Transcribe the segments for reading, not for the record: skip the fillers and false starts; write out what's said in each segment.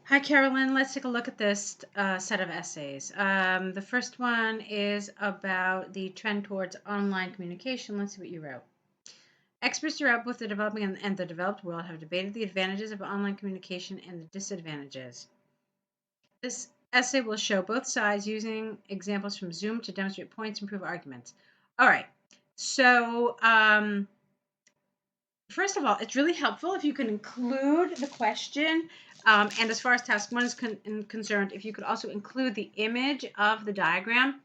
Hi, Carolyn. Let's take a look at this set of essays. The first one is about the trend towards online communication. Let's see what you wrote. Experts throughout both the developing and the developed world have debated the advantages of online communication and the disadvantages. This essay will show both sides using examples from Zoom to demonstrate points and prove arguments. All right. So, first of all, it's really helpful if you can include the question, and as far as task one is concerned, if you could also include the image of the diagram.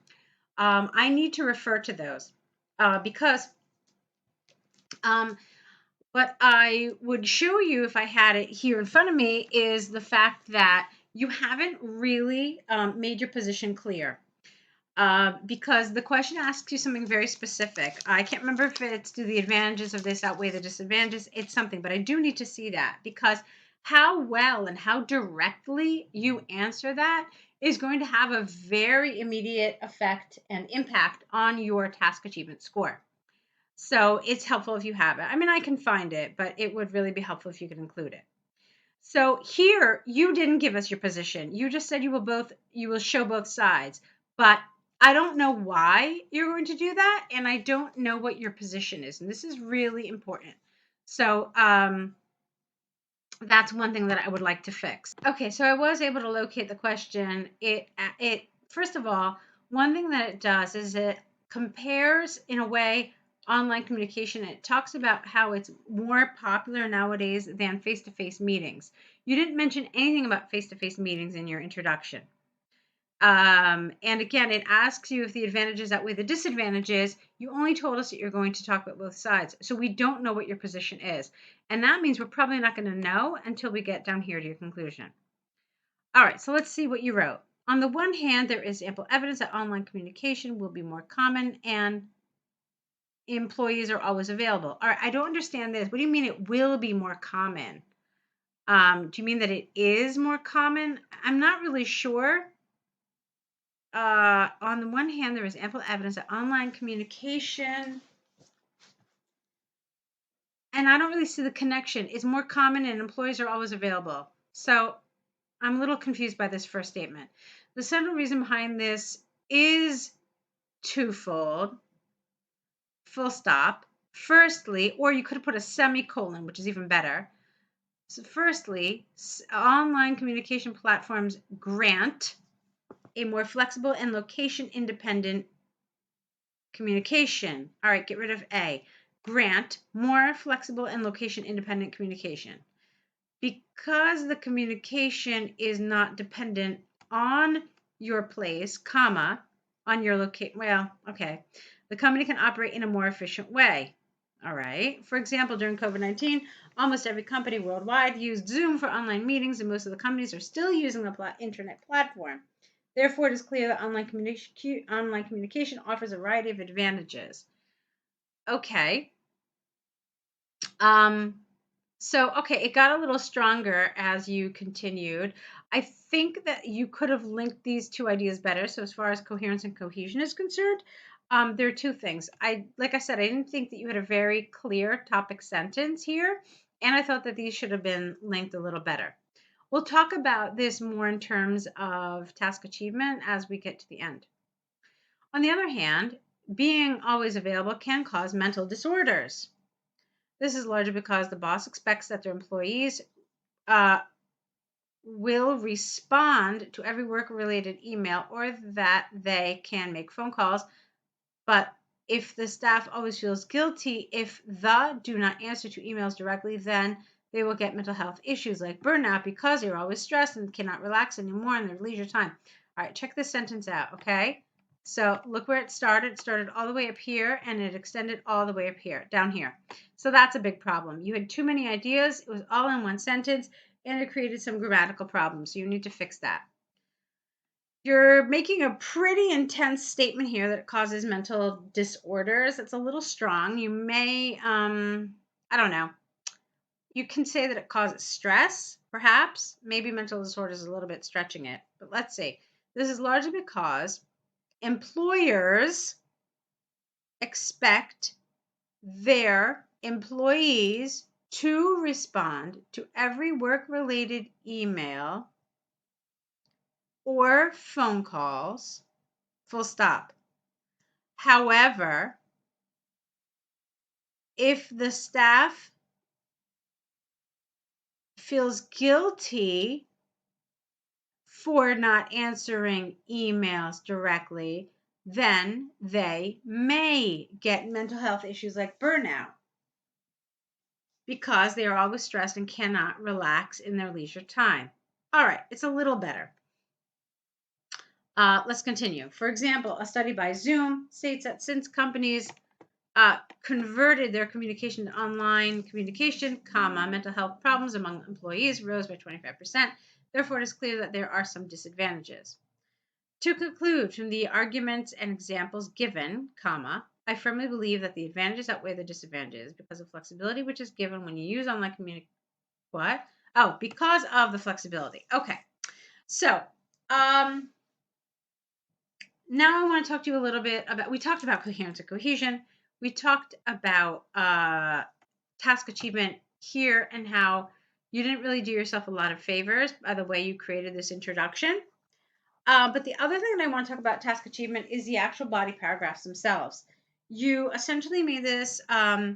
I need to refer to those because what I would show you if I had it here in front of me is the fact that you haven't really made your position clear. Because the question asks you something very specific. I can't remember if it's do the advantages of this outweigh the disadvantages. It's something, but I do need to see that because how well and how directly you answer that is going to have a very immediate effect and impact on your task achievement score. So it's helpful if you have it. I mean, I can find it, but it would really be helpful if you could include it. So here, you didn't give us your position. You just said you will show both sides, but I don't know why you're going to do that, and I don't know what your position is, and this is really important. So that's one thing that I would like to fix. Okay, so I was able to locate the question. It first of all, one thing that it does is it compares in a way online communication. It talks about how it's more popular nowadays than face-to-face meetings. You didn't mention anything about face-to-face meetings in your introduction. And again, it asks you if the advantages outweigh the disadvantages. You only told us that you're going to talk about both sides. So we don't know what your position is. And that means we're probably not going to know until we get down here to your conclusion. All right, so let's see what you wrote. On the one hand, there is ample evidence that online communication will be more common and employees are always available. All right, I don't understand this. What do you mean it will be more common? Do you mean that it is more common? I'm not really sure. On the one hand, there is ample evidence that online communication, and I don't really see the connection, is more common and employees are always available. So I'm a little confused by this first statement. The central reason behind this is twofold, full stop. Firstly, or you could have put a semicolon, which is even better. So firstly, online communication platforms grant a more flexible and location-independent communication. All right, get rid of A. Grant more flexible and location-independent communication. Because the communication is not dependent on your place, comma, on your location. Well, okay. The company can operate in a more efficient way. All right. For example, during COVID-19, almost every company worldwide used Zoom for online meetings, and most of the companies are still using the internet platform. Therefore, it is clear that online communication offers a variety of advantages. Okay. Okay, it got a little stronger as you continued. I think that you could have linked these two ideas better. So as far as coherence and cohesion is concerned, there are two things. Like I said, I didn't think that you had a very clear topic sentence here, and I thought that these should have been linked a little better. We'll talk about this more in terms of task achievement as we get to the end. On the other hand, being always available can cause mental disorders. This is largely because the boss expects that their employees will respond to every work-related email or that they can make phone calls. But if the staff always feels guilty if they do not answer to emails directly, then they will get mental health issues like burnout because they're always stressed and cannot relax anymore in their leisure time. All right, check this sentence out, okay? So look where it started. It started all the way up here, and it extended all the way up here, down here. So that's a big problem. You had too many ideas. It was all in one sentence, and it created some grammatical problems. So you need to fix that. You're making a pretty intense statement here that it causes mental disorders. It's a little strong. You may, I don't know. You can say that it causes stress, perhaps. Maybe mental disorders is a little bit stretching it. But let's see. This is largely because employers expect their employees to respond to every work-related email or phone calls, full stop. However, if the staff feels guilty for not answering emails directly, then they may get mental health issues like burnout because they are always stressed and cannot relax in their leisure time. All right, it's a little better. Let's continue. For example, a study by Zoom states that since companies converted their communication to online communication, mental health problems among employees rose by 25%. Therefore, it is clear that there are some disadvantages. To conclude from the arguments and examples given, I firmly believe that the advantages outweigh the disadvantages because of flexibility which is given when you use online communication. What? Oh, because of the flexibility. Okay. So, now I want to talk to you a little bit about, we talked about coherence and cohesion. We talked about task achievement here and how you didn't really do yourself a lot of favors by the way you created this introduction. But the other thing that I want to talk about task achievement is the actual body paragraphs themselves. You essentially made this about,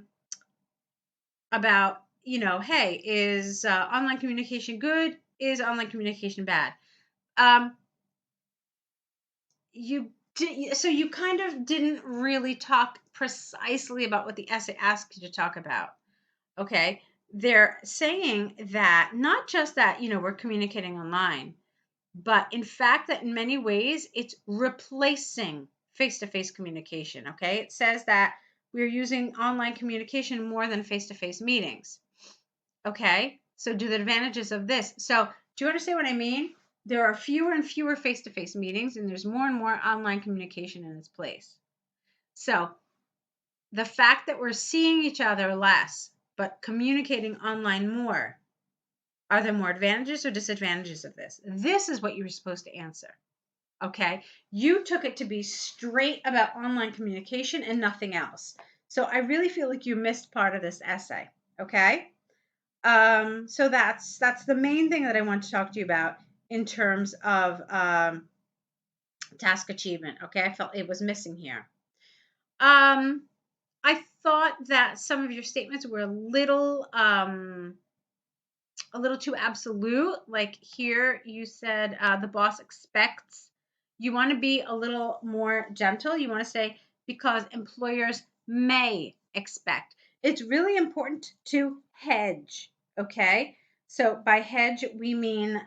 hey, is online communication good? Is online communication bad? So you kind of didn't really talk precisely about what the essay asked you to talk about. Okay. They're saying that not just that, we're communicating online, but in fact that in many ways it's replacing face-to-face communication. Okay. It says that we're using online communication more than face-to-face meetings. Okay. So do the advantages of this. So do you understand what I mean? There are fewer and fewer face-to-face meetings, and there's more and more online communication in its place. So the fact that we're seeing each other less, but communicating online more, are there more advantages or disadvantages of this? This is what you were supposed to answer. Okay. You took it to be straight about online communication and nothing else. So I really feel like you missed part of this essay. Okay. So that's the main thing that I want to talk to you about in terms of task achievement. Okay, I felt it was missing here. I thought that some of your statements were a little too absolute. Like here, you said the boss expects. You want to be a little more gentle. You want to say because employers may expect. It's really important to hedge. Okay, so by hedge we mean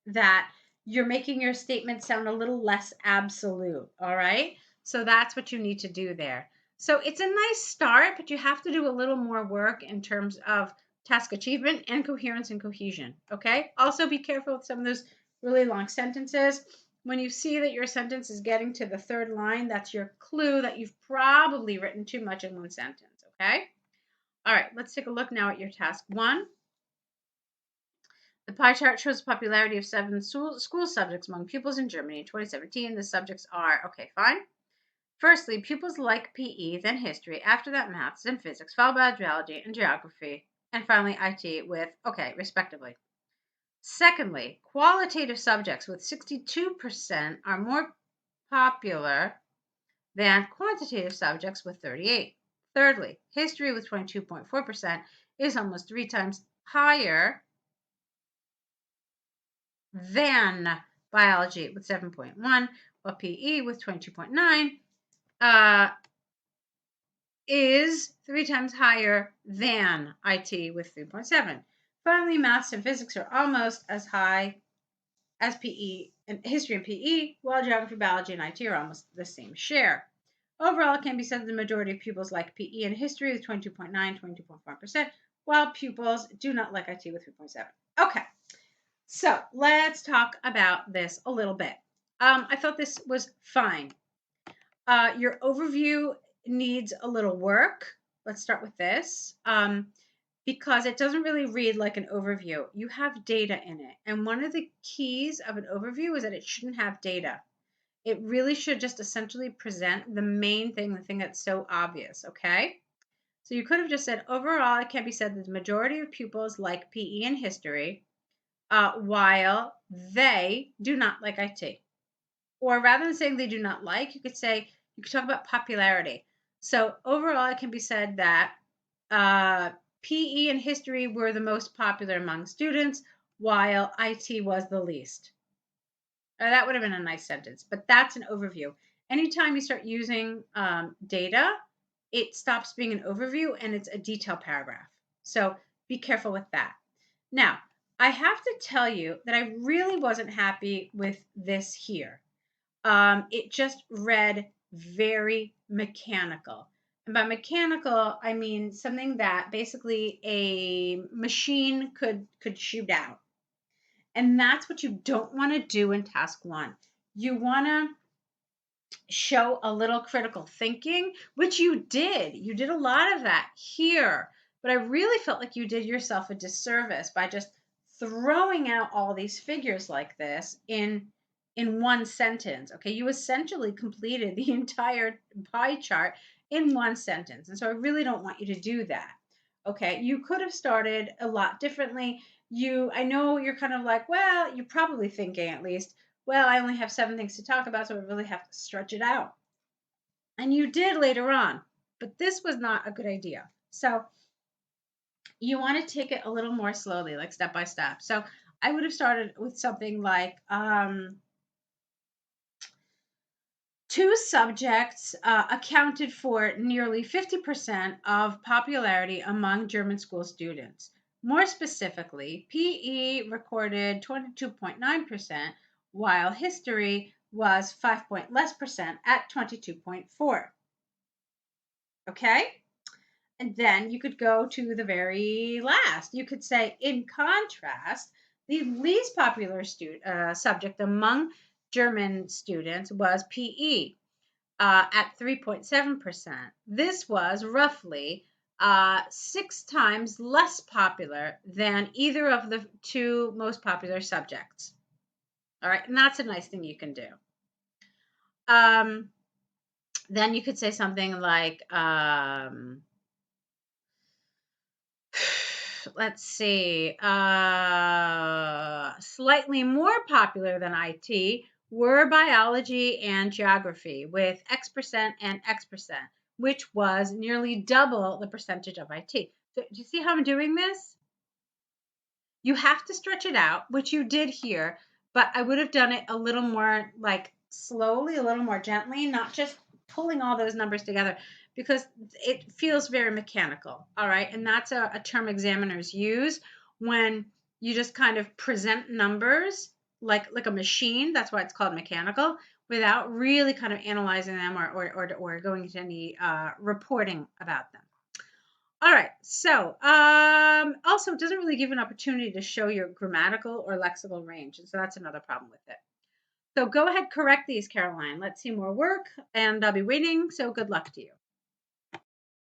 that you're making your statement sound a little less absolute. All right, so that's what you need to do there. So it's a nice start, but you have to do a little more work in terms of task achievement and coherence and cohesion. Okay. Also be careful with some of those really long sentences. When you see that your sentence is getting to the third line, that's your clue that you've probably written too much in one sentence. Okay. All right. Let's take a look now at your task 1. The pie chart shows the popularity of 7 school subjects among pupils in Germany in 2017. The subjects are, okay, fine. Firstly, pupils like PE, then history, after that maths, then physics, followed by biology and geography, and finally IT with, okay, respectively. Secondly, qualitative subjects with 62% are more popular than quantitative subjects with 38%. Thirdly, history with 22.4% is almost 3 times higher than biology with 7.1%, while PE with 22.9% is 3 times higher than IT with 3.7%. Finally, maths and physics are almost as high as PE and history and PE, while geography, biology, and IT are almost the same share. Overall, it can be said that the majority of pupils like PE and history with 22.9%, 22.1%, while pupils do not like IT with 3.7%. Okay, so let's talk about this a little bit. I thought this was fine. Your overview needs a little work. Let's start with this. Because it doesn't really read like an overview. You have data in it. And one of the keys of an overview is that it shouldn't have data. It really should just essentially present the main thing, the thing that's so obvious, okay? So you could have just said, overall, it can be said that the majority of pupils like PE and history, while they do not like IT. Or rather than saying they do not like, you could talk about popularity. So overall, it can be said that PE and history were the most popular among students, while IT was the least. That would have been a nice sentence, but that's an overview. Anytime you start using data, it stops being an overview and it's a detailed paragraph. So be careful with that. Now, I have to tell you that I really wasn't happy with this here. It just read very mechanical. And by mechanical, I mean something that basically a machine could shoot out. And that's what you don't want to do in task 1. You want to show a little critical thinking, which you did. You did a lot of that here. But I really felt like you did yourself a disservice by just throwing out all these figures like this in one sentence. Okay, you essentially completed the entire pie chart in one sentence. And so I really don't want you to do that. Okay, you could have started a lot differently. I know you're kind of like, well, you're probably thinking at least, well, I only have 7 things to talk about, so I really have to stretch it out. And you did later on, but this was not a good idea. So you want to take it a little more slowly, like step by step. So I would have started with something like 2 subjects accounted for nearly 50% of popularity among German school students. More specifically, PE recorded 22.9%, while history was 5 point less percent at 22.4. Okay? And then you could go to the very last. You could say, in contrast, the least popular subject among German students was PE at 3.7%. This was roughly 6 times less popular than either of the 2 most popular subjects. All right, and that's a nice thing you can do. Then you could say something like, let's see, slightly more popular than IT were biology and geography with X% and X%, which was nearly double the percentage of IT. So do you see how I'm doing this? You have to stretch it out, which you did here, but I would have done it a little more like slowly, a little more gently, not just pulling all those numbers together because it feels very mechanical. All right. And that's a term examiners use when you just kind of present numbers like a machine. That's why it's called mechanical without really kind of analyzing them or going into any reporting about them. All right, so also it doesn't really give an opportunity to show your grammatical or lexical range, and so that's another problem with it. So go ahead, correct these, Caroline. Let's see more work, and I'll be waiting, so good luck to you.